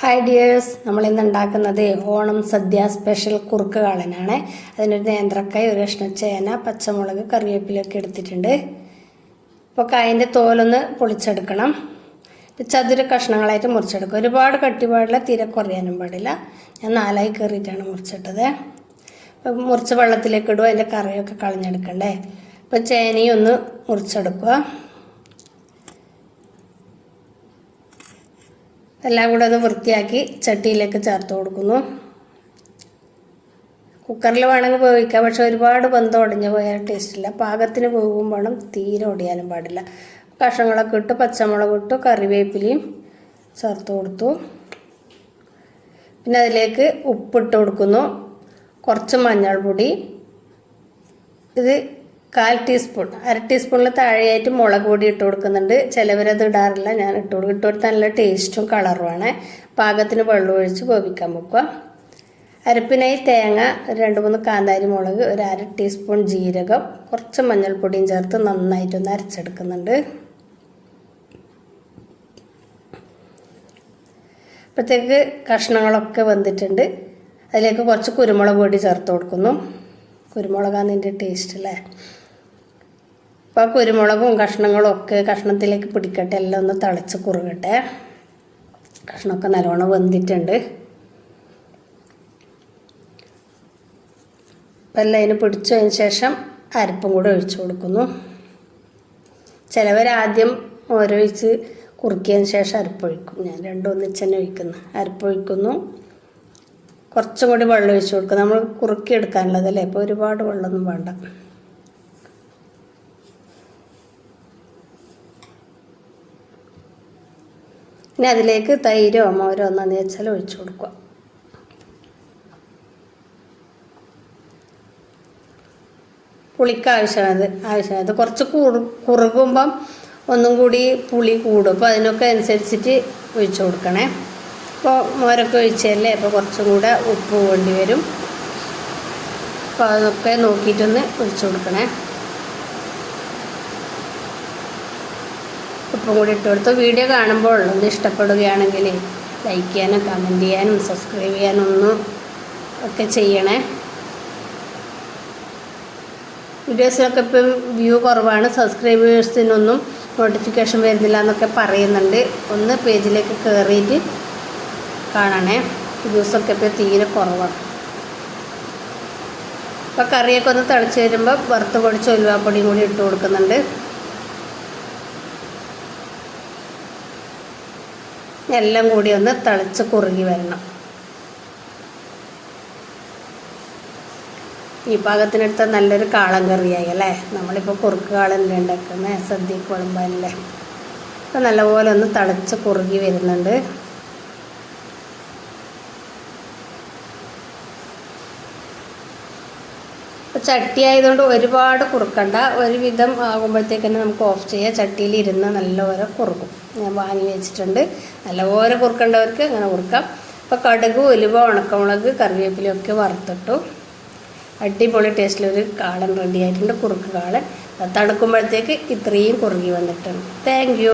Hi dears, നമ്മളിന്ന് ഉണ്ടാക്കുന്നത് ഓണം സദ്യ special കുറുക്ക് കാളനാണ്. അതിനൊരു നേന്ത്രക്കായ്, ഒരു കഷ്ണം ചേന, പച്ചമുളക്, കറിവേപ്പിലൊക്കെ എടുത്തിട്ടുണ്ട്. ഇപ്പോൾ കായൻ്റെ തോലൊന്ന് പൊളിച്ചെടുക്കണം. ചതുര കഷ്ണങ്ങളായിട്ട് മുറിച്ചെടുക്കുക. ഒരുപാട് കട്ടി പാടില്ല, തീരെ കുറയാനും പാടില്ല. ഞാൻ 4 കയറിയിട്ടാണ് മുറിച്ചിട്ടത്. അപ്പോൾ മുറിച്ച് വെള്ളത്തിലേക്ക് ഇടുക, അതിൻ്റെ കറിയൊക്കെ കളഞ്ഞെടുക്കണ്ടേ. ഇപ്പോൾ ചേനയും ഒന്ന് മുറിച്ചെടുക്കുക. എല്ലാം കൂടെ ഒന്ന് വൃത്തിയാക്കി ചട്ടിയിലേക്ക് ചേർത്ത് കൊടുക്കുന്നു. കുക്കറിൽ വേണമെങ്കിൽ വേവിക്കാം, പക്ഷെ ഒരുപാട് വെന്ത് ഉടഞ്ഞു പോയാൽ ടേസ്റ്റില്ല. പാകത്തിന് വേവും വേണം, തീരെ ഒടിയാനും പാടില്ല. കഷ്ണങ്ങളൊക്കെ ഇട്ട് പച്ചമുളക് ഇട്ടു, കറിവേപ്പിലയും ചേർത്ത് കൊടുത്തു. പിന്നെ അതിലേക്ക് ഉപ്പിട്ട് കൊടുക്കുന്നു, കുറച്ച് മഞ്ഞൾപ്പൊടി, ഇത് 1/4 ടീസ്പൂൺ, 1/2 ടീസ്പൂണിൽ താഴെയായിട്ട് മുളക് പൊടി ഇട്ട് കൊടുക്കുന്നുണ്ട്. ചിലവരത് ഇടാറില്ല, ഞാൻ ഇട്ട് കൊടുത്താൽ നല്ല ടേസ്റ്റും കളറുമാണ്. പാകത്തിന് വെള്ളം ഒഴിച്ച് വേവിക്കാൻ വെക്കുക. അരപ്പിനായി തേങ്ങ, 2-3 കാന്താരി മുളക്, ഒരു 1/2 ടീസ്പൂൺ ജീരകം, കുറച്ച് മഞ്ഞൾപ്പൊടിയും ചേർത്ത് നന്നായിട്ടൊന്ന് അരച്ചെടുക്കുന്നുണ്ട്. അപ്പോഴത്തേക്ക് കഷ്ണങ്ങളൊക്കെ വെന്തിട്ടുണ്ട്. അതിലേക്ക് കുറച്ച് കുരുമുളക് പൊടി ചേർത്ത് കൊടുക്കുന്നു. കുരുമുളകാണ് ഇതിൻ്റെ ടേസ്റ്റ് അല്ലേ. അപ്പോൾ കുരുമുളകും കഷ്ണങ്ങളും ഒക്കെ കഷ്ണത്തിലേക്ക് പിടിക്കട്ടെ, എല്ലാം ഒന്ന് തിളച്ച് കുറുകട്ടെ. കഷ്ണമൊക്കെ നല്ലോണം വെന്തിട്ടുണ്ട്. അപ്പം എല്ലാം അതിന് പിടിച്ചതിന് ശേഷം അരപ്പും കൂടെ ഒഴിച്ചു കൊടുക്കുന്നു. ചിലവരാദ്യം ഓരൊഴിച്ച് കുറുക്കിയതിന് ശേഷം അരപ്പൊഴിക്കും. ഞാൻ രണ്ടും ഒന്നിച്ച് തന്നെ ഒഴിക്കുന്നു. അരപ്പൊഴിക്കുന്നു, കുറച്ചും കൂടി വെള്ളം ഒഴിച്ച് കൊടുക്കും. നമ്മൾ കുറുക്കി എടുക്കാനുള്ളതല്ലേ, ഇപ്പോൾ ഒരുപാട് വെള്ളമൊന്നും വേണ്ട. ഇനി അതിലേക്ക് തൈരോ മോരോ ഒന്നാന്ന് വെച്ചാൽ ഒഴിച്ചു കൊടുക്കുക. പുളിക്ക് ആവശ്യമായത് കുറച്ച് കുറുകുമ്പം ഒന്നും കൂടി പുളി കൂടും. അപ്പോൾ അതിനൊക്കെ അനുസരിച്ചിട്ട് ഒഴിച്ചു കൊടുക്കണേ. ഇപ്പോൾ മോരൊക്കെ ഒഴിച്ചല്ലേ, അപ്പോൾ കുറച്ചും കൂടെ ഉപ്പ് വേണ്ടി വരും. അപ്പോൾ അതൊക്കെ നോക്കിയിട്ടൊന്ന് ഒഴിച്ചു കൊടുക്കണേ. ഉപ്പും കൂടി ഇട്ട് കൊടുത്തു. വീഡിയോ കാണുമ്പോൾ ഒന്ന് ഇഷ്ടപ്പെടുകയാണെങ്കിൽ ലൈക്ക് ചെയ്യാനും കമൻറ്റ് ചെയ്യാനും സബ്സ്ക്രൈബ് ചെയ്യാനും ഒക്കെ ചെയ്യണേ. വീഡിയോസിലൊക്കെ ഇപ്പം വ്യൂ കുറവാണ്, സബ്സ്ക്രൈബേഴ്സിനൊന്നും നോട്ടിഫിക്കേഷൻ വരുന്നില്ല എന്നൊക്കെ പറയുന്നുണ്ട്. ഒന്ന് പേജിലേക്ക് കയറിയിട്ട് കാണണേ. വ്യൂസൊക്കെ ഇപ്പോൾ തീരെ കുറവാണ്. അപ്പോൾ കറിയൊക്കെ ഒന്ന് തിളച്ച് വരുമ്പോൾ വറുത്ത് പൊടിച്ച് ഉലുവാപ്പൊടിയും കൂടി ഇട്ട് കൊടുക്കുന്നുണ്ട്. എല്ലാം കൂടി ഒന്ന് തിളച്ച് കുറുകി വരണം. ഈ പാകത്തിനെടുത്ത നല്ലൊരു കാളൻ കറിയായി അല്ലേ. നമ്മളിപ്പോൾ കുറുക്ക് കാളനല്ലേ ഉണ്ടാക്കുന്നത്, സദ്യക്ക് വിളമ്പാനല്ലേ. അപ്പോൾ നല്ലപോലെ ഒന്ന് തിളച്ച് കുറുകി വരുന്നുണ്ട്. അപ്പോൾ ചട്ടി ആയതുകൊണ്ട് ഒരുപാട് കുറുക്കണ്ട, ഒരുവിധം ആകുമ്പോഴത്തേക്കന്നെ നമുക്ക് ഓഫ് ചെയ്യാം. ചട്ടിയിൽ ഇരുന്ന് നല്ലപോലെ കുറുക്കും. ഞാൻ വാങ്ങി വെച്ചിട്ടുണ്ട്. നല്ലപോലെ കുറുക്കേണ്ടവർക്ക് അങ്ങനെ കുറുക്കാം. അപ്പോൾ കടുക്, ഉലുവ, ഉണക്കമുളക്, കറിവേപ്പിലയൊക്കെ വറുത്തിട്ടു. അടിപൊളി ടേസ്റ്റിലൊരു കാളൻ റെഡി ആയിട്ടുണ്ട്, കുറുക്ക് കാളൻ. തണുക്കുമ്പോഴത്തേക്ക് ഇത്രയും കുറുകി വന്നിട്ടുണ്ട്. Thank you.